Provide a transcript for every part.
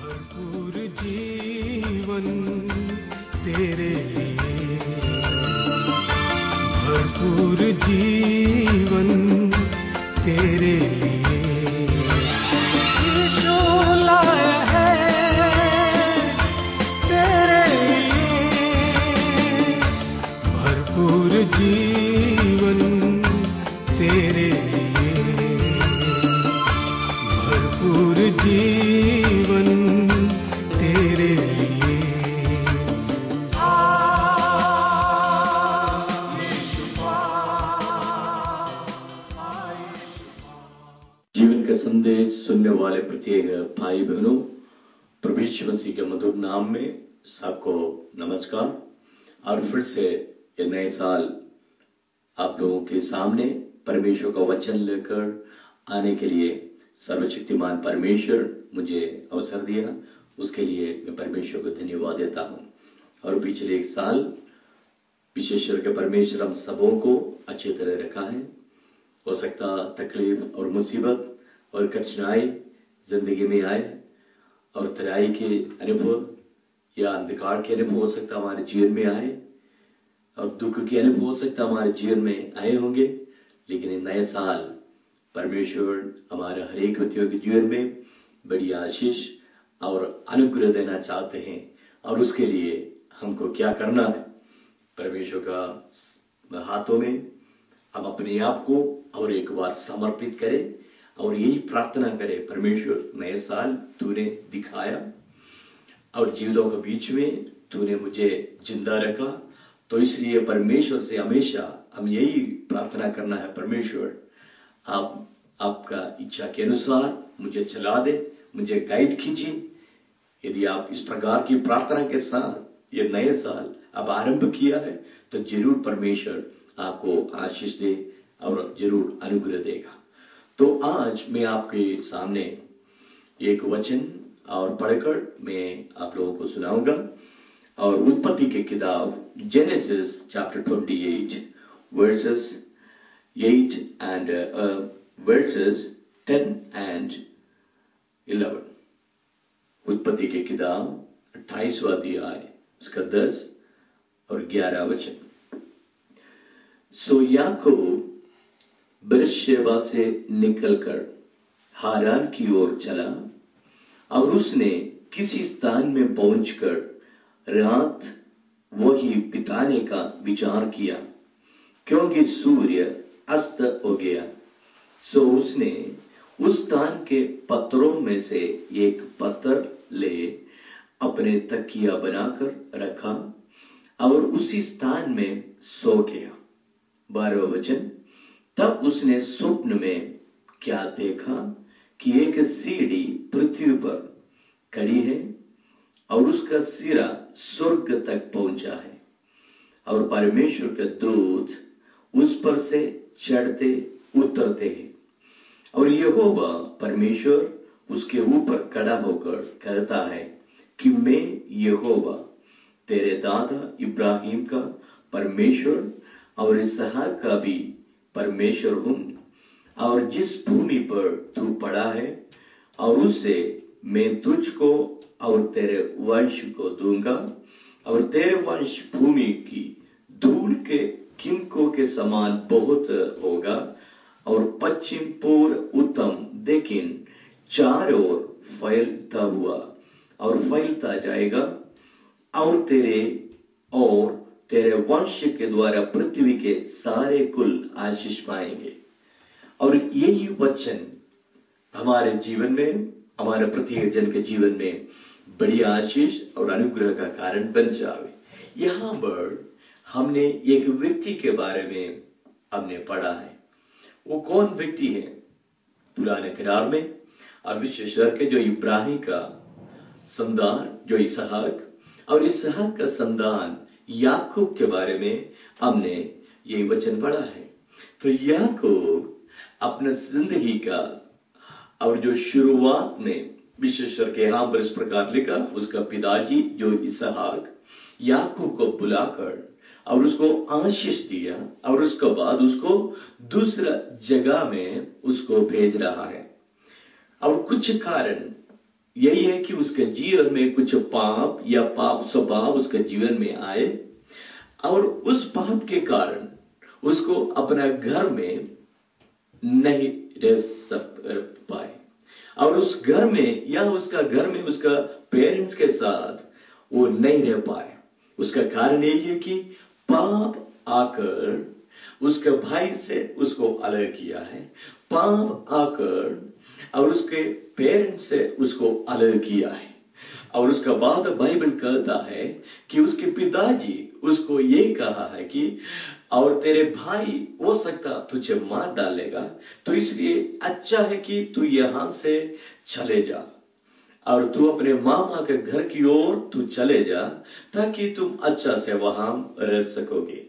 भरपूर जीवन तेरे लिए, भरपूर जीवन तेरे लिए यीशु लाया है तेरे लिए, भरपूर जीवन तेरे लिए, भरपूर जीवन तेरे लिए। जीवन का संदेश सुनने वाले प्रत्येक भाई बहनों, प्रभु यीशु मसीह के मधुर नाम में सबको नमस्कार। और फिर से ये नए साल आप लोगों के सामने परमेश्वर का वचन लेकर आने के लिए सर्वशक्तिमान परमेश्वर मुझे अवसर दिया, उसके लिए मैं परमेश्वर को धन्यवाद देता हूँ। और पिछले एक साल विशेषकर के परमेश्वर हम सबों को अच्छी तरह रखा है। हो सकता तकलीफ और मुसीबत और कठिनाई जिंदगी में आए और तराई के अनुभव या अंधकार के अनुभव हो सकता हमारे जीवन में आए और दुख के अनुभव हो सकता हमारे जीवन में आए होंगे, लेकिन ये नए साल परमेश्वर हमारे हर एक व्यक्तियों के जीवन में बड़ी आशीष और अनुग्रह देना चाहते हैं। और उसके लिए हमको क्या करना है? परमेश्वर का हाथों में हम अपने आप को और एक बार समर्पित करें और यही प्रार्थना करें, परमेश्वर नए साल तूने दिखाया और जीवितों के बीच में तूने मुझे जिंदा रखा, तो इसलिए परमेश्वर से हमेशा हम यही प्रार्थना करना है, परमेश्वर आप आपका इच्छा के अनुसार मुझे चला दे, मुझे गाइड कीजिए। यदि आप इस प्रकार की प्रार्थना के साथ ये नए साल अब आरंभ किया है तो जरूर परमेश्वर आपको आशीष दे और जरूर अनुग्रह देगा। तो आज मैं आपके सामने एक वचन और पढ़कर मैं आप लोगों को सुनाऊंगा। और उत्पत्ति की किताब genesis chapter 28 versus 8 and verses 10 and 11। उत्पत्ति की किताब 28वां अध्याय उसका 10 और 11 वचन। सो याकूब बेरशेबा से निकलकर हारान की ओर चला और उसने किसी स्थान में पहुंचकर रात वही बिताने का विचार किया, क्योंकि सूर्य अस्त हो गया। सो उसने उस स्थान के पत्थरों में से एक पत्थर ले अपने तकिया बनाकर रखा और उसी स्थान में सो गया। 12वां वचन। तब उसने स्वप्न में क्या देखा कि एक सीढ़ी पृथ्वी पर खड़ी है और उसका सिरा स्वर्ग तक पहुंचा है और परमेश्वर के दूत उस पर से चढ़ते उतरते हैं। और यहोवा परमेश्वर उसके ऊपर खड़ा होकर कहता है कि मैं यहोवा तेरे दादा इब्राहिम का परमेश्वर और इसहाक का भी परमेश्वर हूं, और जिस भूमि पर तू पड़ा है और उससे मैं तुझको और तेरे वंश को दूंगा और तेरे वंश भूमि की धूल के किनकों के समान बहुत होगा और पश्चिम पूर्व उत्तम दक्षिण चारों ओर फैलता हुआ और फैलता जाएगा और तेरे वंश के द्वारा पृथ्वी के सारे कुल आशीष पाएंगे। और यही वचन हमारे जीवन में, हमारे प्रत्येक जन के जीवन में बड़ी आशीष और अनुग्रह का कारण बन जाए। यहाँ पर हमने एक व्यक्ति के बारे में हमने पढ़ा है। वो कौन व्यक्ति है? पुराने करार में और विशेष करके जो इब्राहिम का संतान जो इसहाक और इसहाक का संतान याकूब के बारे में हमने ये वचन पढ़ा है। तो याकूब अपने जिंदगी का और जो शुरुआत में विशेष करके यहाँ पर इस प्रकार लिखा, उसका पिताजी जो इसहाक याकूब को बुलाकर और उसको आशीष दिया और उसके बाद उसको दूसरा जगह में उसको भेज रहा है। और कुछ कारण यही है कि उसके जीवन में कुछ पाप या पाप स्वभाव उसके जीवन में आए और उस पाप के कारण उसको अपना घर में नहीं रह पाए और उस घर में या उसका घर में उसका पेरेंट्स के साथ वो नहीं रह पाए। उसका कारण यही है कि पाप आकर उसके भाई से उसको अलग किया है, पाप आकर और उसके पेरेंट्स से उसको अलग किया है। और उसका बाद बाइबल कहता है कि उसके पिताजी उसको ये कहा है कि और तेरे भाई हो सकता तुझे मार डालेगा, तो इसलिए अच्छा है कि तू यहां से चले जा और तू अपने मामा के घर की ओर तू चले जा ताकि तुम अच्छा से वहां रह सकोगे।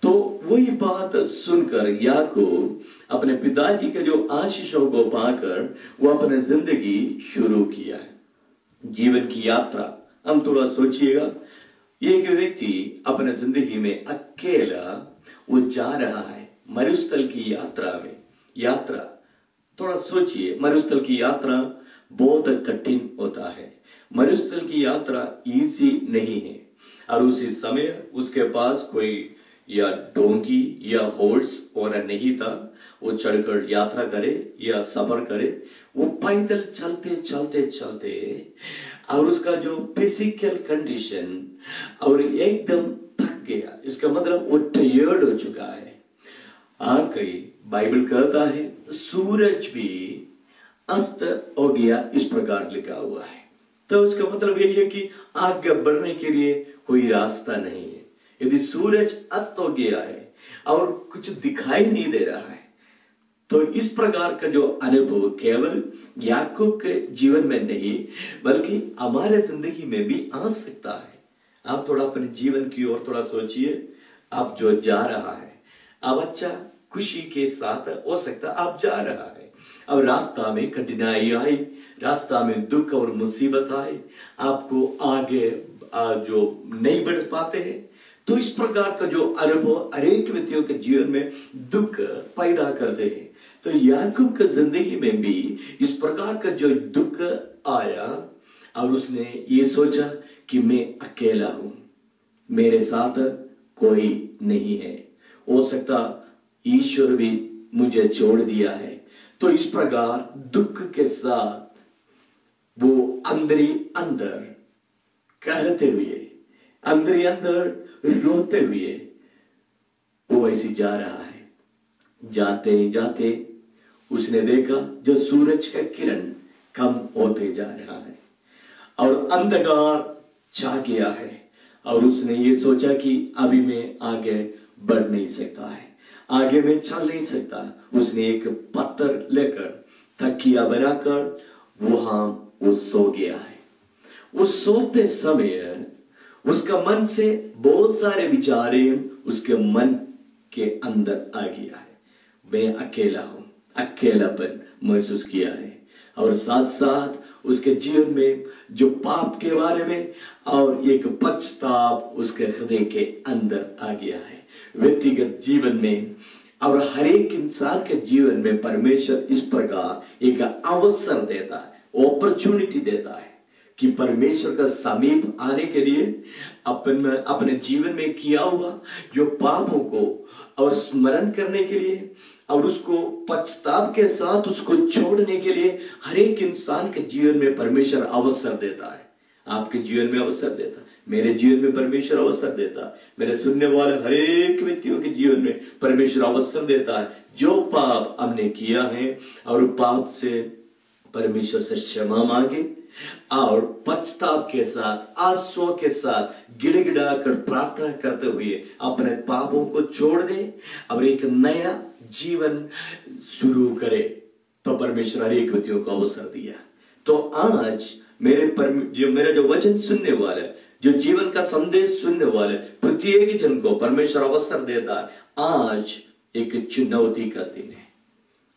तो वही बात सुनकर याकूब अपने पिताजी के जो आशीषों को पाकर वो अपने जिंदगी शुरू किया है, जीवन की यात्रा। हम थोड़ा सोचिएगा, एक व्यक्ति अपने जिंदगी में अकेला वो जा रहा है मरुस्थल की यात्रा में। यात्रा थोड़ा सोचिए, मरुस्थल की यात्रा बहुत कठिन होता है, मरुस्थल की यात्रा इजी नहीं है। और उसी समय उसके पास कोई या डोंकी या हॉर्स और नहीं था वो चढ़कर यात्रा करे या सफर करे। वो पैदल चलते चलते चलते और उसका जो फिजिकल कंडीशन और एकदम थक गया, इसका मतलब वो टायर्ड हो चुका है। आखिरी बाइबल कहता है सूरज भी अस्त हो गया, इस प्रकार लिखा हुआ है। तो उसका मतलब यही है कि आगे बढ़ने के लिए कोई रास्ता नहीं है। यदि सूरज अस्त हो गया है और कुछ दिखाई नहीं दे रहा है, तो इस प्रकार का जो अनुभव केवल याकूब के जीवन में नहीं बल्कि हमारे जिंदगी में भी आ सकता है। आप थोड़ा अपने जीवन की ओर थोड़ा सोचिए, आप जो जा रहा है अब अच्छा खुशी के साथ हो सकता आप जा रहा है, अब रास्ता में कठिनाई आई, रास्ता में दुख और मुसीबत आई, आपको आगे जो नहीं बढ़ पाते हैं। तो इस प्रकार का जो अनुभव अनेक व्यक्तियों के जीवन में दुख पैदा करते हैं। तो याकूब की जिंदगी में भी इस प्रकार का जो दुख आया और उसने ये सोचा कि मैं अकेला हूं, मेरे साथ कोई नहीं है, हो सकता ईश्वर भी मुझे छोड़ दिया है। तो इस प्रकार दुख के साथ वो अंदर ही अंदर कहते हुए, अंदर ही अंदर रोते हुए वो ऐसे जा रहा है। जाते जाते उसने देखा जो सूरज का किरण कम होते जा रहा है और अंधकार छा गया है और उसने ये सोचा कि अभी मैं आगे बढ़ नहीं सकता है, आगे मैं चल नहीं सकता। उसने एक पत्थर लेकर तकिया बनाकर वहां वो सो गया है। उस सोते समय उसका मन से बहुत सारे विचारें उसके मन के अंदर आ गया है। मैं अकेला हूं, अकेलापन महसूस किया है और साथ साथ उसके जीवन में जो पाप के बारे में और एक पछतावा उसके हृदय के अंदर आ गया है। व्यक्तिगत जीवन में और हर एक इंसान के जीवन में परमेश्वर इस प्रकार एक अवसर देता है, अपॉर्चुनिटी देता है कि परमेश्वर का समीप आने के लिए अपने जीवन में किया हुआ जो पापों को और स्मरण करने के लिए और उसको पछताव के साथ उसको छोड़ने के लिए हर एक इंसान के जीवन में परमेश्वर अवसर देता है। आपके जीवन में अवसर देता है, मेरे जीवन में परमेश्वर अवसर देता है, मेरे सुनने वाले हर एक व्यक्तियों के जीवन में परमेश्वर अवसर देता है। जो पाप हमने किया है और पाप से परमेश्वर से क्षमा मांगे और पछताव के साथ आंसुओं के साथ गिड़गिड़ा कर प्रार्थना करते हुए अपने पापों को छोड़ दे और एक नया जीवन शुरू करे, तो परमेश्वर हर एक व्यक्तियों को अवसर दिया। तो आज मेरा जो वचन सुनने वाले, जो जीवन का संदेश सुनने वाले प्रत्येक जन को परमेश्वर अवसर देता है। आज एक चुनौती का दिन है,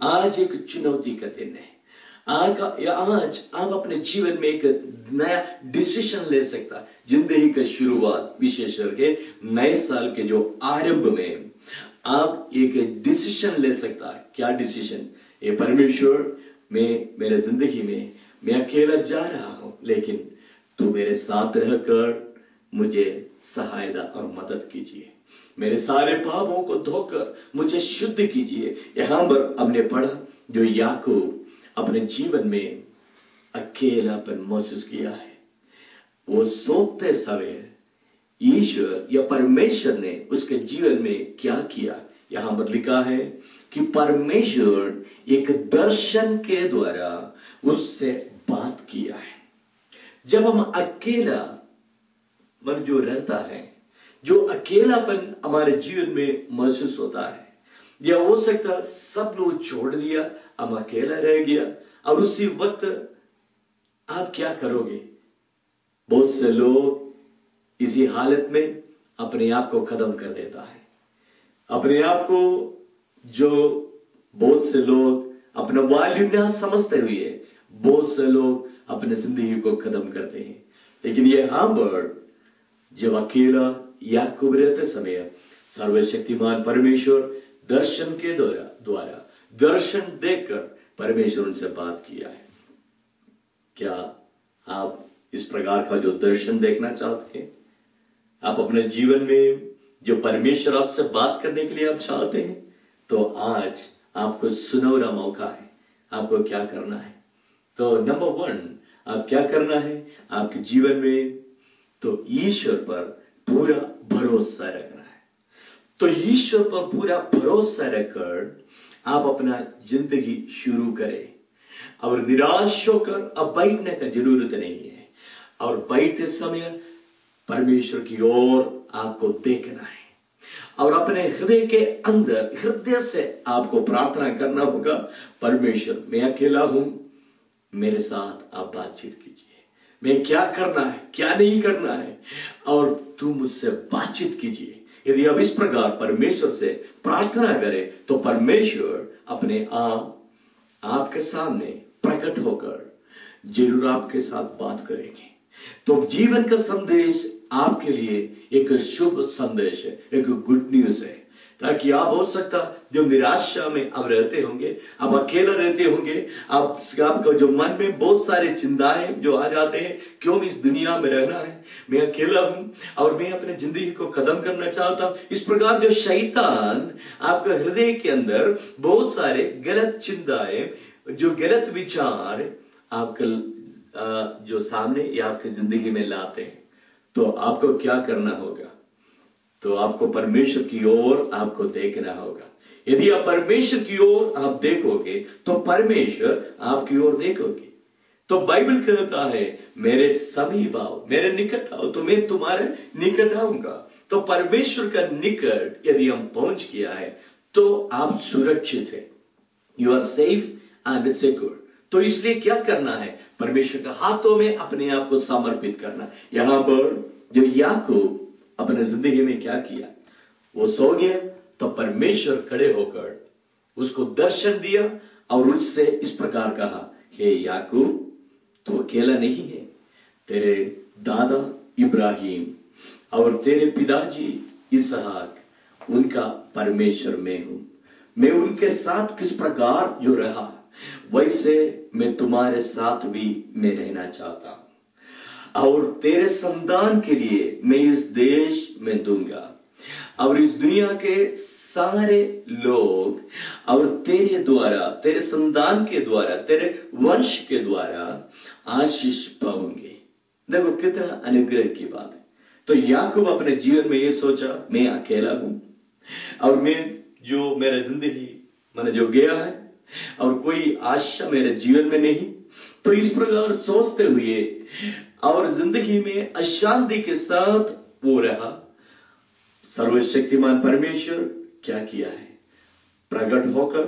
आज एक चुनौती का दिन है। आज आप अपने जीवन में एक नया डिसीजन ले सकता है। जिंदगी का शुरुआत विशेष करके नए साल के जो आरंभ में आप एक डिसीजन ले सकता है। क्या डिसीजन? ये परमेश्वर में मेरे जिंदगी में मैं अकेला जा रहा हूं, लेकिन तू मेरे साथ रहकर मुझे सहायता और मदद कीजिए। मेरे सारे पापों को धोकर मुझे शुद्ध कीजिए। यहां पर हमने पढ़ा जो याकूब अपने जीवन में अकेलापन महसूस किया है, वो सोते समय ईश्वर या परमेश्वर ने उसके जीवन में क्या किया। यहां पर लिखा है कि परमेश्वर एक दर्शन के द्वारा उससे बात किया है। जब हम अकेला मन जो रहता है, जो अकेलापन हमारे जीवन में महसूस होता है, या हो सकता सब लोग छोड़ दिया, हम अकेला रह गया, और उसी वक्त आप क्या करोगे? बहुत से लोग इसी हालत में अपने आप को खत्म कर देता है। अपने आप को, जो बहुत से लोग अपना वैल्यू ना समझते हुए बहुत से लोग अपने जिंदगी को खत्म करते हैं। लेकिन ये पर जब अकेला याकूब रहते समय सर्वशक्तिमान परमेश्वर दर्शन के द्वारा दर्शन देखकर परमेश्वर उनसे बात किया है। क्या आप इस प्रकार का जो दर्शन देखना चाहते हैं? आप अपने जीवन में जो परमेश्वर आपसे बात करने के लिए आप चाहते हैं, तो आज आपको सुनहरा मौका है। आपको क्या करना है? तो नंबर 1, आप क्या करना है आपके जीवन में? तो ईश्वर पर पूरा भरोसा रखना है। तो ईश्वर पर पूरा भरोसा रखकर आप अपना जिंदगी शुरू करें, और निराश होकर अब बैठने का जरूरत नहीं है। और बैठते समय परमेश्वर की ओर आपको देखना है, और अपने हृदय के अंदर हृदय से आपको प्रार्थना करना होगा, परमेश्वर मैं अकेला हूं, मेरे साथ आप बातचीत कीजिए। मैं क्या करना है, क्या नहीं करना है, और तू मुझसे बातचीत कीजिए। यदि आप इस प्रकार परमेश्वर से प्रार्थना करें, तो परमेश्वर अपने आप आपके सामने प्रकट होकर जरूर आपके साथ बात करेंगे। तो जीवन का संदेश आपके लिए एक शुभ संदेश है, एक गुड न्यूज है, ताकि आप हो सकता जो निराशा में आप रहते होंगे, आप अकेला रहते होंगे, आपका जो मन में बहुत सारे चिंताएं जो आ जाते हैं, क्यों इस दुनिया में रहना है, मैं अकेला हूं और मैं अपने जिंदगी को खत्म करना चाहता हूं। इस प्रकार जो शैतान आपके हृदय के अंदर बहुत सारे गलत चिंताएं, जो गलत विचार आपके जो सामने या आपकी जिंदगी में लाते हैं, तो आपको क्या करना होगा? तो आपको परमेश्वर की ओर आपको देखना होगा। यदि आप परमेश्वर की ओर आप देखोगे, तो परमेश्वर आपकी ओर देखोगे। तो बाइबल कहता है मेरे समीप आओ, मेरे निकट आओ, तो मैं तुम्हारे निकट आऊंगा। तो परमेश्वर का निकट यदि हम पहुंच गया है, तो आप सुरक्षित है, you are safe and secure. तो इसलिए क्या करना है? परमेश्वर के हाथों में अपने आप को समर्पित करना। यहां पर जो याकूब अपने जिंदगी में क्या किया, वो सो गया, तो परमेश्वर खड़े होकर उसको दर्शन दिया और उससे इस प्रकार कहा, हे याकूब, तू अकेला नहीं है, तेरे दादा इब्राहिम और तेरे पिताजी इसहाक, उनका परमेश्वर मैं हूं। मैं उनके साथ किस प्रकार जो रहा, वैसे मैं तुम्हारे साथ भी मैं रहना चाहता हूं, और तेरे संतान के लिए मैं इस देश में दूंगा, और इस दुनिया के सारे लोग और तेरे द्वारा, तेरे संतान के द्वारा, तेरे वंश के द्वारा आशीष पाओगे। देखो कितना अनुग्रह की बात है। तो याकूब अपने जीवन में ये सोचा, मैं अकेला हूं और मैं जो मेरा जिंदगी मैंने जो गया है और कोई आशा मेरे जीवन में नहीं। तो इस प्रकार सोचते हुए और जिंदगी में अशांति के साथ वो रहा। सर्वशक्तिमान परमेश्वर क्या किया है? प्रकट होकर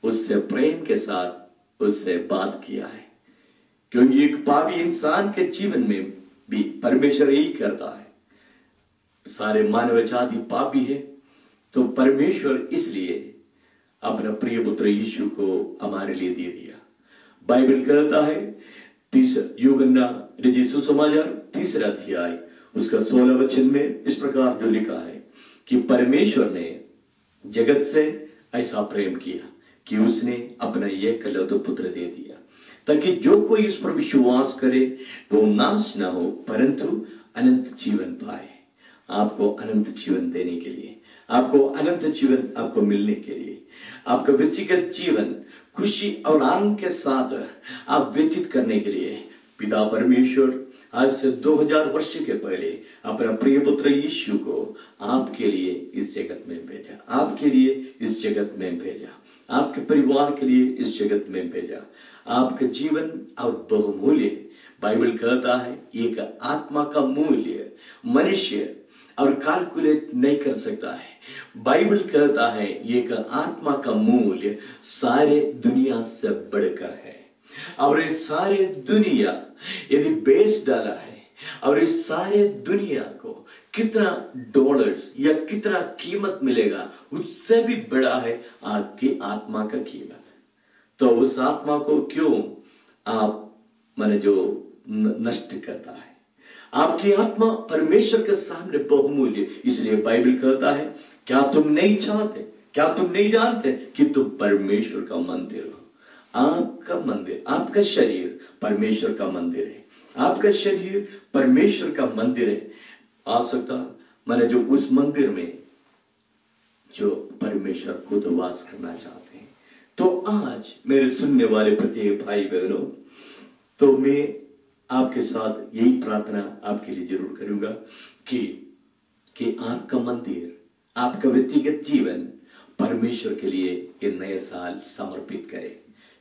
उससे प्रेम के साथ उससे बात किया है, क्योंकि एक पापी इंसान के जीवन में भी परमेश्वर यही करता है। सारे मानव जाति पापी है, तो परमेश्वर इसलिए अपना प्रिय पुत्र यीशु को हमारे लिए दे दिया। बाइबल कहता है यूहन्ना रचित सुसमाचार 3 अध्याय उसका 16 वचन में इस प्रकार जो लिखा है कि परमेश्वर ने जगत से ऐसा प्रेम किया कि उसने अपना एकलौता पुत्र दे दिया, ताकि जो कोई इस पर विश्वास करे वो नाश ना हो परंतु अनंत जीवन पाए। आपको अनंत जीवन देने के लिए, आपको अनंत जीवन आपको मिलने के लिए, आपका व्यक्तिगत जीवन खुशी और आनंद के साथ आप व्यतीत करने के लिए पिता परमेश्वर आज से 2000 वर्ष के पहले अपना प्रिय पुत्र यीशु को आपके लिए इस जगत में भेजा, आपके लिए इस जगत में भेजा, आपके परिवार के लिए इस जगत में भेजा। आपका जीवन और बहुमूल्य, बाइबल कहता है एक आत्मा का मूल्य मनुष्य और कैलकुलेट नहीं कर सकता है। बाइबल कहता है एक आत्मा का मूल्य सारे दुनिया से बढ़कर है। और इस सारे दुनिया यदि बेच डाला है और इस सारे दुनिया को कितना डॉलर्स या कितना कीमत मिलेगा उससे भी बड़ा है आपकी आत्मा का कीमत। तो उस आत्मा को क्यों आप माने जो नष्ट करता है? आपकी आत्मा परमेश्वर के सामने बहुमूल्य, इसलिए बाइबल कहता है क्या तुम नहीं चाहते, क्या तुम नहीं जानते कि तुम परमेश्वर का मंदिर हो? आपका मंदिर, आपका शरीर परमेश्वर का मंदिर है। आपका शरीर परमेश्वर का मंदिर है। आ सकता मैंने जो उस मंदिर में जो परमेश्वर खुद वास करना चाहते हैं। तो आज मेरे सुनने वाले प्रत्येक भाई बहनों, तो मैं आपके साथ यही प्रार्थना आपके लिए जरूर करूंगा कि आपका मंदिर, आपका व्यक्तिगत जीवन परमेश्वर के लिए ये नए साल समर्पित करें,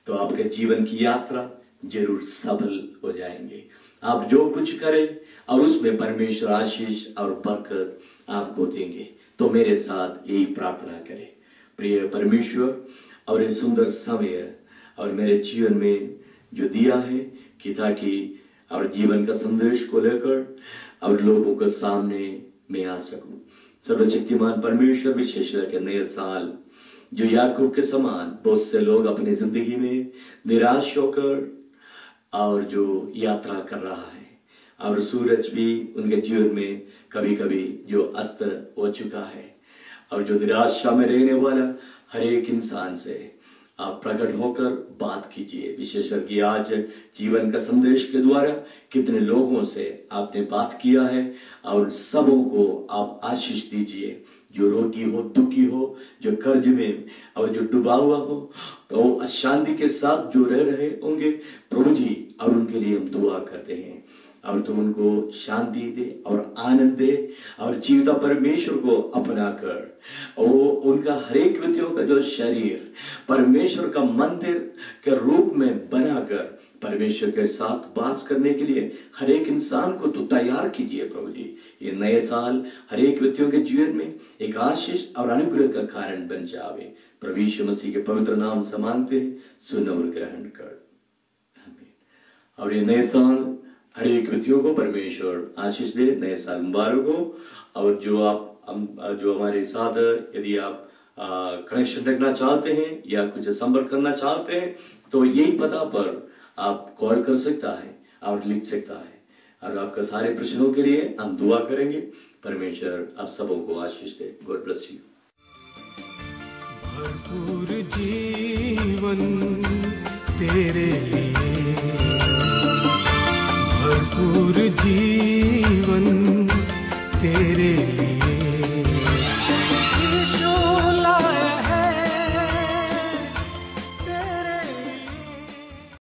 तो आपके जीवन की यात्रा जरूर सफल हो जाएंगे। आप जो कुछ करें और उसमें परमेश्वर आशीष और बरकत आपको देंगे। तो मेरे साथ यही प्रार्थना करें। प्रिय परमेश्वर, और ये सुंदर समय और मेरे जीवन में जो दिया है कि ताकि और जीवन का संदेश को लेकर और लोगों के सामने मैं आ सकूं। सर्वशक्तिमान परमेश्वर, विशेष करके नए साल जो याकूब के समान बहुत से लोग अपनी जिंदगी में निराश होकर और जो यात्रा कर रहा है, और सूरज भी उनके जीवन में कभी कभी जो अस्त हो चुका है, और जो निराशा में रहने वाला हर एक इंसान से आप प्रकट होकर बात कीजिए। विशेषकर आज जीवन का संदेश के द्वारा कितने लोगों से आपने बात किया है, और सबों को आप आशीष दीजिए। जो रोगी हो, दुखी हो, जो कर्ज में और जो डूबा हुआ हो, तो अशांति के साथ जो रह रहे होंगे प्रभु जी, और उनके लिए हम दुआ करते हैं और तुम उनको शांति दे और आनंद दे, और जीविता परमेश्वर को अपना कर उनका हर एक व्यक्तियों का जो शरीर परमेश्वर का मंदिर के रूप में बनाकर परमेश्वर के साथ वास करने के लिए हर एक इंसान को तो तैयार कीजिए प्रभु जी। ये नए साल हर एक व्यक्तियों के जीवन में एक आशीष और अनुग्रह का कारण बन जावे। प्रभु यीशु मसीह के पवित्र नाम से मांगते हैं, सुन और ग्रहण कर, आमीन। और ये नए साल हर एक व्यक्तियों को परमेश्वर आशीष दे, नए साल मुबारक हो। और जो हमारे साथ यदि आप कनेक्शन रखना चाहते हैं या कुछ संपर्क करना चाहते हैं तो यही पता पर आप कॉल कर सकता है और लिख सकता है, और आपका सारे प्रश्नों के लिए हम दुआ करेंगे। परमेश्वर आप सबों को आशीष दे। God bless you. भरपूर जीवन तेरे लिए, भरपूर जीवन तेरे